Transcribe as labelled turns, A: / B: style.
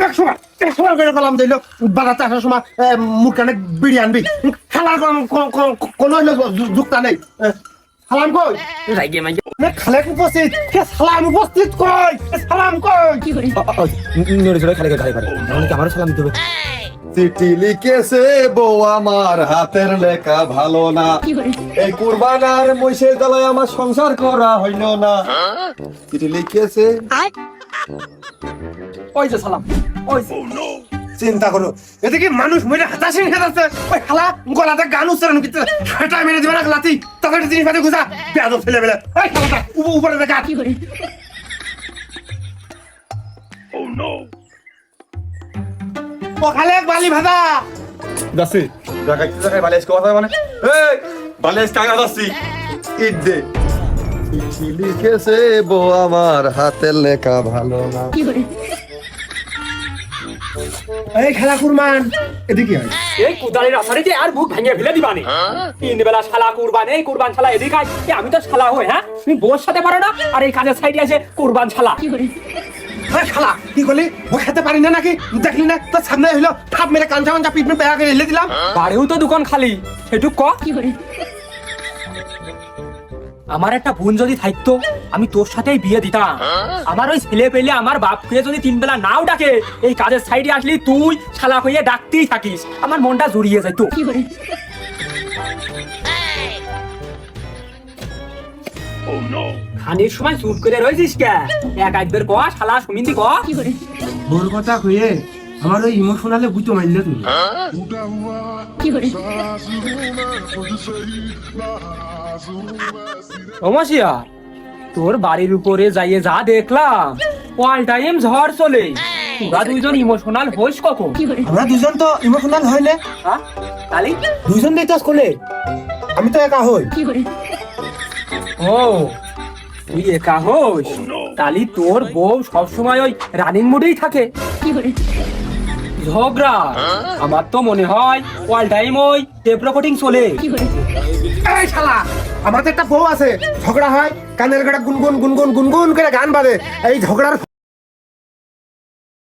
A: একশো করে কলাম দিল বাজাতে আসার সময় মুখ কানে বিড়ি আনবি খালার কোনো যুক্তা নেই সালাম কই
B: রাইগে মাইগে
A: খালেক উপস্থিত সালাম উপস্থিত কই সালাম কই
B: নড়ে চড়ে খালে গাড়ি করে তাহলে কি আমারও সালাম দিতে হবে?
C: চিঠি লিখেছে বউ আমার হাতের লেখা ভালো না, এই কুরবানার মহিষের জ্বালায় আমার সংসার করা হইল না। চিঠি লিখেছে,
B: ওই যে সালাম, ওই যে।
A: চিন্তা করো এদিকে মানুষ মরে হাতাশি খেতাছে ওই খালা গলাতে গান উচ্চারণ করতে সেটা মেরে দিবে না লাতি তাদের জিনিস পাতি গুজা বেয়াদব ফেলে ফেলে ওই খালাটা উপরে দেখা ও খালেক বালি ভাজা
C: যাচ্ছি জায়গায় জায়গায় বালিশ কথা মানে এই বালিশ টাকা যাচ্ছি ইট দে। চিঠি লিখেছে বউ আমার হাতের লেখা ভালো না।
A: এই খেলা কুরমান এদিকে আয়
B: এই কুদালের আসারিতে আর মুখ ভেঙে ফেলে দিবানি। তিন বেলা শালা কুরবান, এই কুরবান শালা এদিকে আয়। এ আমি তো শালা হই, হ্যাঁ? তুমি বোর সাথে পারো না? আর এই কাজের সাইডে আছে কুরবান শালা।
A: হ্যাঁ খালা কি করলি ও খেতে পারি না নাকি দেখলি না তোর সামনে হইলো ঠাপ মেরে কাঞ্চা কাঞ্চা পিঠ বেয়া করে হেলে দিলাম
B: বাড়িও তো দোকান খালি, সেটুক ক। আমার একটা বোন যদি থাকতো আমি তোর সাথেই বিয়ে দিতাম। আমার ওই ছেলে পেলে আমার বাপকে যদি তিন বেলা নাও ডাকে, এই কাজের সাইডে আসলি তুই শালা হইয়ে ডাকতেই থাকিস, আমার মনটা জড়িয়ে যায় তো। খানির সময় চুপ করে রয়েছিস কে? এক একবার ক শালা সুমিন্দি ক।
A: বোর কথা কইয়ে আমার ওই ইমোশনালে বুঝতে মারলে তুমি
B: ওমাসিয়া তোর বাড়ির উপরে যাইয়ে যা দেখলাম, অল টাইম ঝড় চলে। তোরা দুইজন ইমোশনাল হইস কখন?
A: আমরা দুজন তো ইমোশনাল হয় না
B: হ্যাঁ তালি
A: দুজন নেই তো স্কুলে আমি তো একা হই
B: ও তুই একা হোস, তালি তোর বউ সবসময় ওই রানিং মুডেই থাকে। ঝগড়া আমার তো মনে হয় অল টাইম ওই টেপ রেকর্ডিং চলে।
A: এই শালা আমাদের একটা বউ আছে ঝগড়া হয় কানের গাড়া গুনগুন গুনগুন গুনগুন করে গান বাজে এই ঝগড়ার